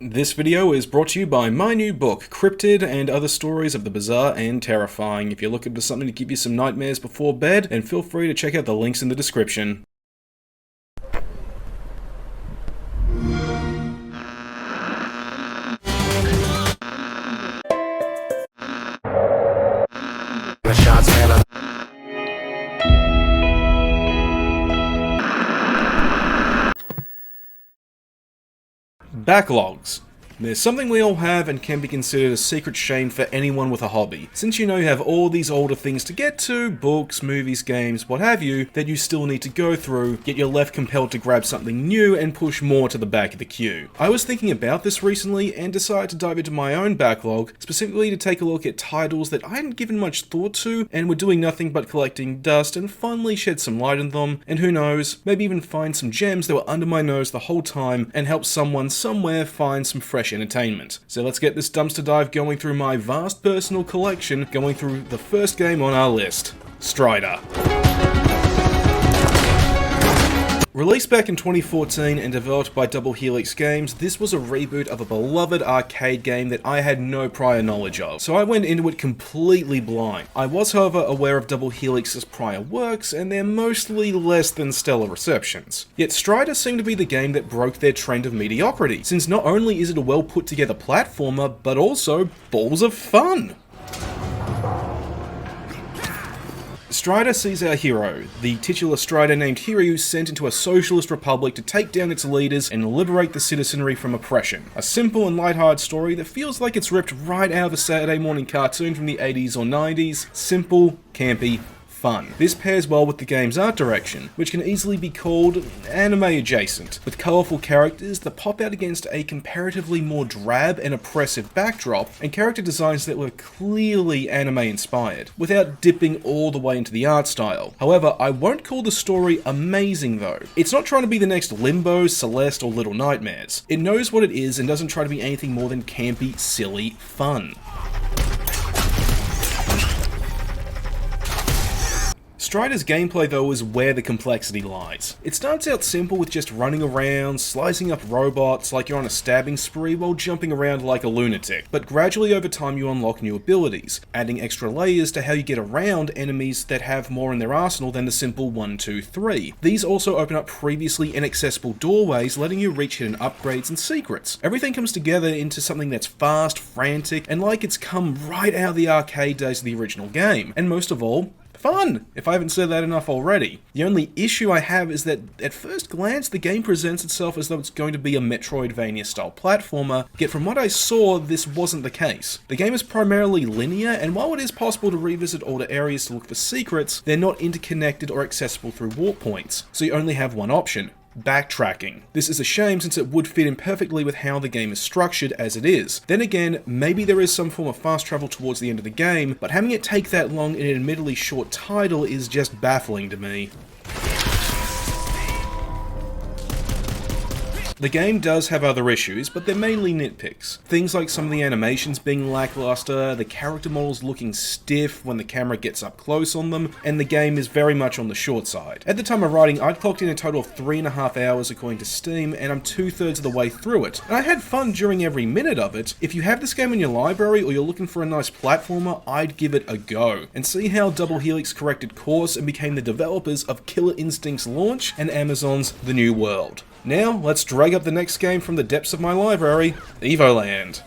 This video is brought to you by my new book, Cryptid and Other Stories of the Bizarre and Terrifying. If you're looking for something to give you some nightmares before bed, then feel free to check out the links in the description. Backlogs. There's something we all have and can be considered a secret shame for anyone with a hobby. Since you know you have all these older things to get to, books, movies, games, what have you, that you still need to go through, yet you're left compelled to grab something new and push more to the back of the queue. I was thinking about this recently and decided to dive into my own backlog, specifically to take a look at titles that I hadn't given much thought to and were doing nothing but collecting dust and finally shed some light on them, and who knows, maybe even find some gems that were under my nose the whole time and help someone somewhere find some fresh entertainment. So let's get this dumpster dive going through my vast personal collection, going through the first game on our list, Strider. Released back in 2014 and developed by Double Helix Games, this was a reboot of a beloved arcade game that I had no prior knowledge of, so I went into it completely blind. I was, however, aware of Double Helix's prior works and their mostly less than stellar receptions. Yet Strider seemed to be the game that broke their trend of mediocrity, since not only is it a well put together platformer, but also balls of fun! Strider sees our hero, the titular Strider named Hiryu, sent into a socialist republic to take down its leaders and liberate the citizenry from oppression. A simple and lighthearted story that feels like it's ripped right out of a Saturday morning cartoon from the 80s or 90s. Simple, campy, fun. This pairs well with the game's art direction, which can easily be called anime adjacent, with colourful characters that pop out against a comparatively more drab and oppressive backdrop, and character designs that were clearly anime inspired, without dipping all the way into the art style. However, I won't call the story amazing though. It's not trying to be the next Limbo, Celeste, or Little Nightmares. It knows what it is and doesn't try to be anything more than campy, silly fun. Strider's gameplay though is where the complexity lies. It starts out simple with just running around, slicing up robots like you're on a stabbing spree while jumping around like a lunatic, but gradually over time you unlock new abilities, adding extra layers to how you get around enemies that have more in their arsenal than the simple 1, 2, 3. These also open up previously inaccessible doorways, letting you reach hidden upgrades and secrets. Everything comes together into something that's fast, frantic, and like it's come right out of the arcade days of the original game, and most of all, fun, if I haven't said that enough already. The only issue I have is that at first glance the game presents itself as though it's going to be a Metroidvania style platformer, yet from what I saw this wasn't the case. The game is primarily linear, and while it is possible to revisit older areas to look for secrets, they're not interconnected or accessible through warp points, so you only have one option: backtracking. This is a shame since it would fit in perfectly with how the game is structured as it is. Then again, maybe there is some form of fast travel towards the end of the game, but having it take that long in an admittedly short title is just baffling to me. The game does have other issues, but they're mainly nitpicks. Things like some of the animations being lackluster, the character models looking stiff when the camera gets up close on them, and the game is very much on the short side. At the time of writing, I'd clocked in a total of 3.5 hours according to Steam, and I'm 2/3 of the way through it. And I had fun during every minute of it. If you have this game in your library or you're looking for a nice platformer, I'd give it a go, and see how Double Helix corrected course and became the developers of Killer Instinct's launch and Amazon's The New World. Now, let's drag up the next game from the depths of my library, Evoland.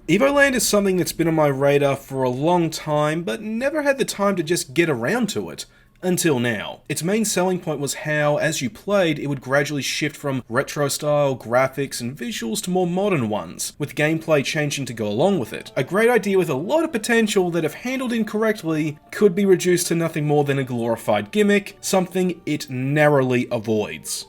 Evoland is something that's been on my radar for a long time, but never had the time to just get around to it. Until now. Its main selling point was how, as you played, it would gradually shift from retro-style graphics and visuals to more modern ones, with gameplay changing to go along with it. A great idea with a lot of potential that, if handled incorrectly, could be reduced to nothing more than a glorified gimmick, something it narrowly avoids.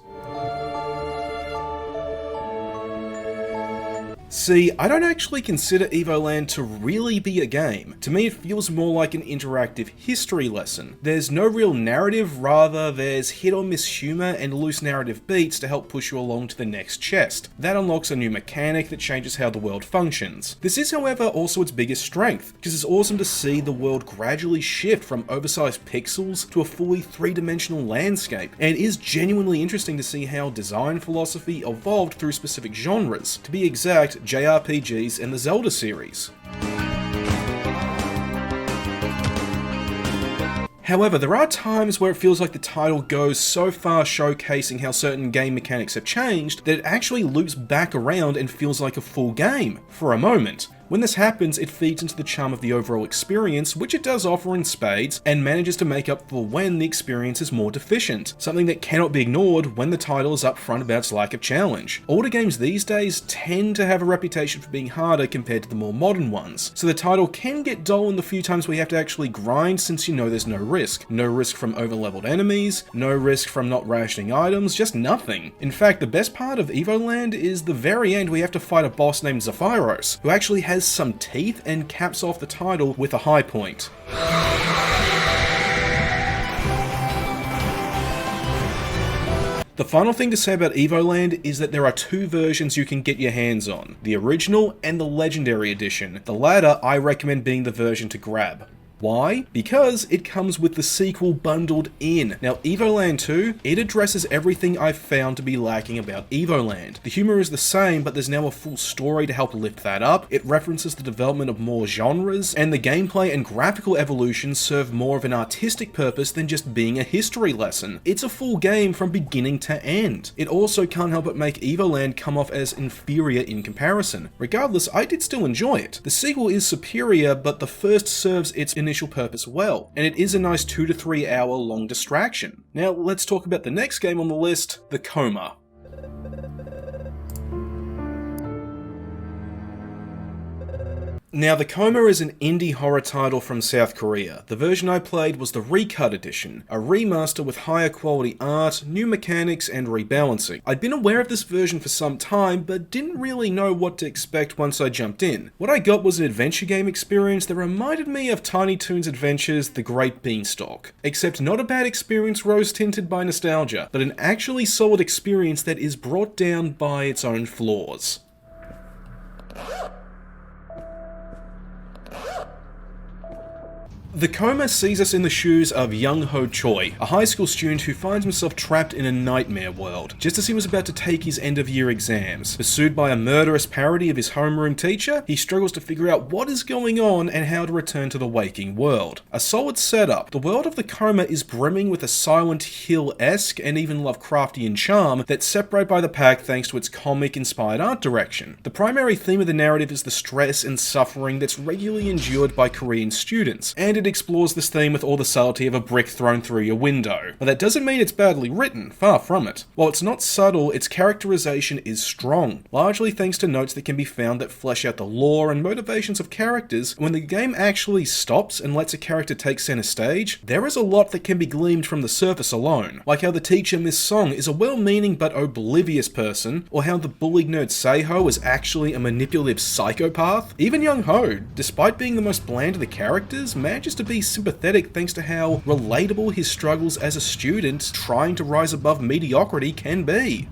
See, I don't actually consider Evoland to really be a game. To me, it feels more like an interactive history lesson. There's no real narrative, rather there's hit or miss humour and loose narrative beats to help push you along to the next chest. That unlocks a new mechanic that changes how the world functions. This is, however, also its biggest strength, because it's awesome to see the world gradually shift from oversized pixels to a fully three-dimensional landscape, and it is genuinely interesting to see how design philosophy evolved through specific genres. To be exact, JRPGs and the Zelda series. However, there are times where it feels like the title goes so far showcasing how certain game mechanics have changed that it actually loops back around and feels like a full game, for a moment. When this happens, it feeds into the charm of the overall experience, which it does offer in spades, and manages to make up for when the experience is more deficient, something that cannot be ignored when the title is upfront about its lack of challenge. Older games these days tend to have a reputation for being harder compared to the more modern ones, so the title can get dull in the few times we have to actually grind, since you know there's no risk. No risk from over-leveled enemies, no risk from not rationing items, just nothing. In fact, the best part of Evoland is the very end, we have to fight a boss named Zephyros, who actually has some teeth and caps off the title with a high point. The final thing to say about Evoland is that there are two versions you can get your hands on, the original and the Legendary Edition. The latter I recommend being the version to grab. Why? Because it comes with the sequel bundled in. Now, Evoland 2, it addresses everything I've found to be lacking about Evoland. The humor is the same, but there's now a full story to help lift that up. It references the development of more genres, and the gameplay and graphical evolution serve more of an artistic purpose than just being a history lesson. It's a full game from beginning to end. It also can't help but make Evoland come off as inferior in comparison. Regardless, I did still enjoy it. The sequel is superior, but the first serves its initial purpose well, and it is a nice 2 to 3 hour long distraction. Now let's talk about the next game on the list, the Coma. Now, the Coma is an indie horror title from South Korea. The version I played was the RECUT edition, a remaster with higher quality art, new mechanics, and rebalancing. I'd been aware of this version for some time, but didn't really know what to expect once I jumped in. What I got was an adventure game experience that reminded me of Tiny Toons Adventures: The Great Beanstalk. Except not a bad experience rose-tinted by nostalgia, but an actually solid experience that is brought down by its own flaws. The Coma sees us in the shoes of Young Ho Choi, a high school student who finds himself trapped in a nightmare world. Just as he was about to take his end-of-year exams, pursued by a murderous parody of his homeroom teacher, he struggles to figure out what is going on and how to return to the waking world. A solid setup, the world of the Coma is brimming with a Silent Hill-esque and even Lovecraftian charm that's separated by the pack thanks to its comic-inspired art direction. The primary theme of the narrative is the stress and suffering that's regularly endured by Korean students, and it explores this theme with all the subtlety of a brick thrown through your window. But that doesn't mean it's badly written, far from it. While it's not subtle, its characterization is strong, largely thanks to notes that can be found that flesh out the lore and motivations of characters. When the game actually stops and lets a character take center stage, there is a lot that can be gleaned from the surface alone, like how the teacher Miss Song is a well-meaning but oblivious person, or how the bullied nerd Seiho is actually a manipulative psychopath. Even Young Ho, despite being the most bland of the characters, manages to be sympathetic thanks to how relatable his struggles as a student trying to rise above mediocrity can be.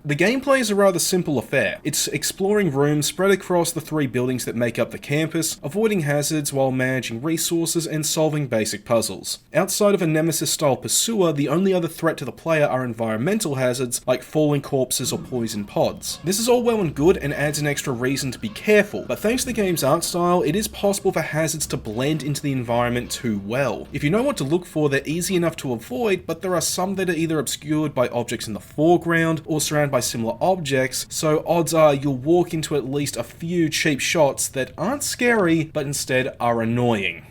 The gameplay is a rather simple affair. It's exploring rooms spread across the 3 buildings that make up the campus, avoiding hazards while managing resources and solving basic puzzles. Outside of a Nemesis-style pursuer, the only other threat to the player are environmental hazards like falling corpses or poison pods. This is all well and good and adds an extra reason to be careful, but thanks to the game's art style, it is possible for hazards to blend into the environment too well. If you know what to look for, they're easy enough to avoid, but there are some that are either obscured by objects in the foreground or surrounded by similar objects, so odds are you'll walk into at least a few cheap shots that aren't scary, but instead are annoying.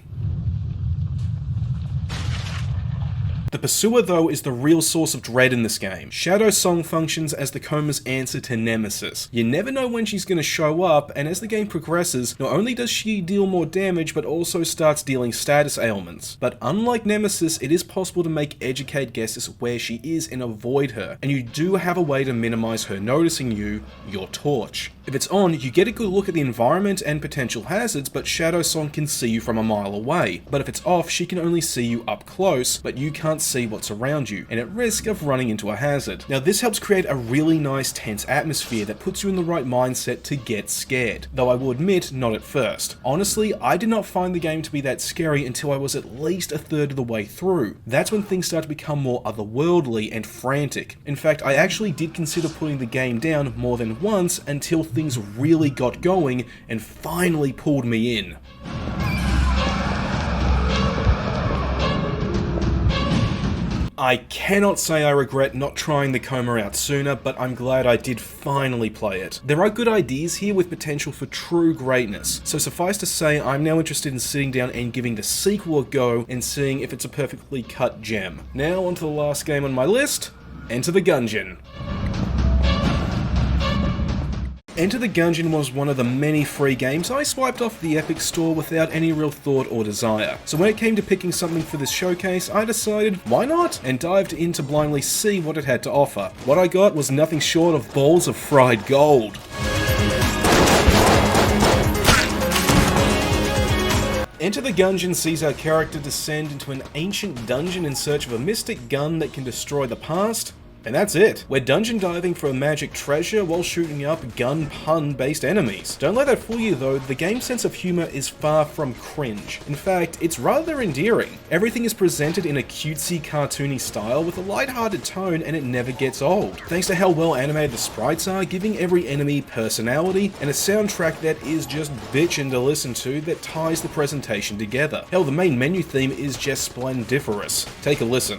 The Pursuer, though, is the real source of dread in this game. Shadow Song functions as the Coma's answer to Nemesis. You never know when she's going to show up, and as the game progresses, not only does she deal more damage, but also starts dealing status ailments. But unlike Nemesis, it is possible to make educated guesses where she is and avoid her, and you do have a way to minimize her noticing you, your torch. If it's on, you get a good look at the environment and potential hazards, but Shadow Song can see you from a mile away. But if it's off, she can only see you up close, but you can't see what's around you, and at risk of running into a hazard. Now this helps create a really nice tense atmosphere that puts you in the right mindset to get scared, though I will admit, not at first. Honestly, I did not find the game to be that scary until I was at least a third of the way through. That's when things start to become more otherworldly and frantic. In fact, I actually did consider putting the game down more than once until things really got going and finally pulled me in. I cannot say I regret not trying the Coma out sooner, but I'm glad I did finally play it. There are good ideas here with potential for true greatness, so suffice to say I'm now interested in sitting down and giving the sequel a go and seeing if it's a perfectly cut gem. Now onto the last game on my list, Enter the Gungeon. Enter the Gungeon was one of the many free games I swiped off the Epic Store without any real thought or desire. So when it came to picking something for this showcase, I decided, why not? And dived in to blindly see what it had to offer. What I got was nothing short of balls of fried gold. Enter the Gungeon sees our character descend into an ancient dungeon in search of a mystic gun that can destroy the past. And that's it. We're dungeon diving for a magic treasure while shooting up gun pun based enemies. Don't let that fool you though, the game's sense of humor is far from cringe. In fact, it's rather endearing. Everything is presented in a cutesy, cartoony style with a lighthearted tone, and it never gets old. Thanks to how well animated the sprites are, giving every enemy personality, and a soundtrack that is just bitchin' to listen to that ties the presentation together. Hell, the main menu theme is just splendiferous. Take a listen.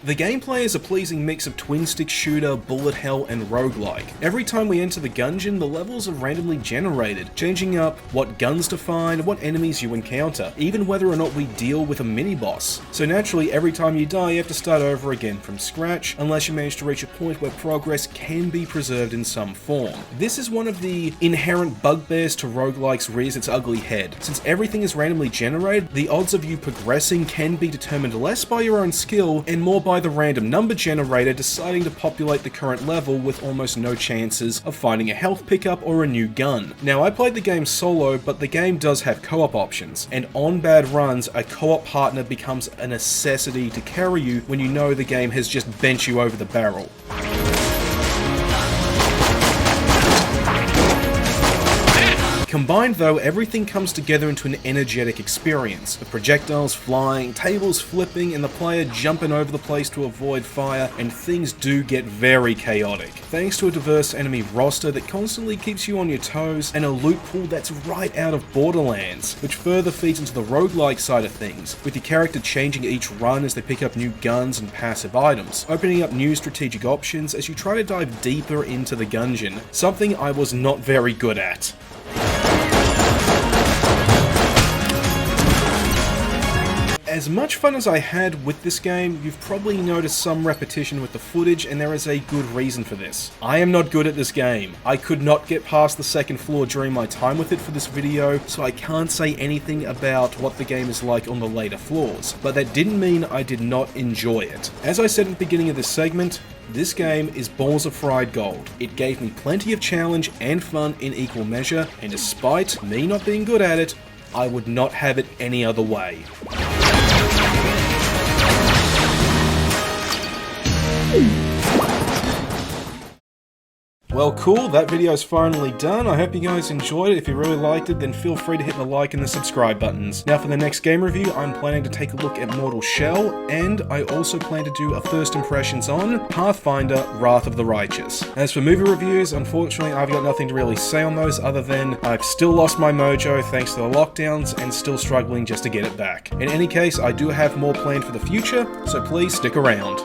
The gameplay is a pleasing mix of twin-stick shooter, bullet hell, and roguelike. Every time we enter the Gungeon, the levels are randomly generated, changing up what guns to find, what enemies you encounter, even whether or not we deal with a mini-boss. So naturally, every time you die, you have to start over again from scratch, unless you manage to reach a point where progress can be preserved in some form. This is one of the inherent bugbears to roguelikes rears its ugly head. Since everything is randomly generated, the odds of you progressing can be determined less by your own skill and more by the random number generator deciding to populate the current level with almost no chances of finding a health pickup or a new gun. Now, I played the game solo, but the game does have co-op options, and on bad runs, a co-op partner becomes a necessity to carry you when you know the game has just bent you over the barrel. Combined though, everything comes together into an energetic experience, with projectiles flying, tables flipping, and the player jumping over the place to avoid fire, and things do get very chaotic. Thanks to a diverse enemy roster that constantly keeps you on your toes, and a loot pool that's right out of Borderlands, which further feeds into the roguelike side of things, with your character changing each run as they pick up new guns and passive items, opening up new strategic options as you try to dive deeper into the Gungeon, something I was not very good at. As much fun as I had with this game, you've probably noticed some repetition with the footage, and there is a good reason for this. I am not good at this game. I could not get past the second floor during my time with it for this video, so I can't say anything about what the game is like on the later floors, but that didn't mean I did not enjoy it. As I said at the beginning of this segment, this game is balls of fried gold. It gave me plenty of challenge and fun in equal measure, and despite me not being good at it, I would not have it any other way. Well, cool, that video's finally done. I hope you guys enjoyed it. If you really liked it, then feel free to hit the like and the subscribe buttons. Now for the next game review, I'm planning to take a look at Mortal Shell, and I also plan to do a first impressions on Pathfinder Wrath of the Righteous. As for movie reviews, unfortunately I've got nothing to really say on those other than I've still lost my mojo thanks to the lockdowns and still struggling just to get it back. In any case, I do have more planned for the future, so please stick around.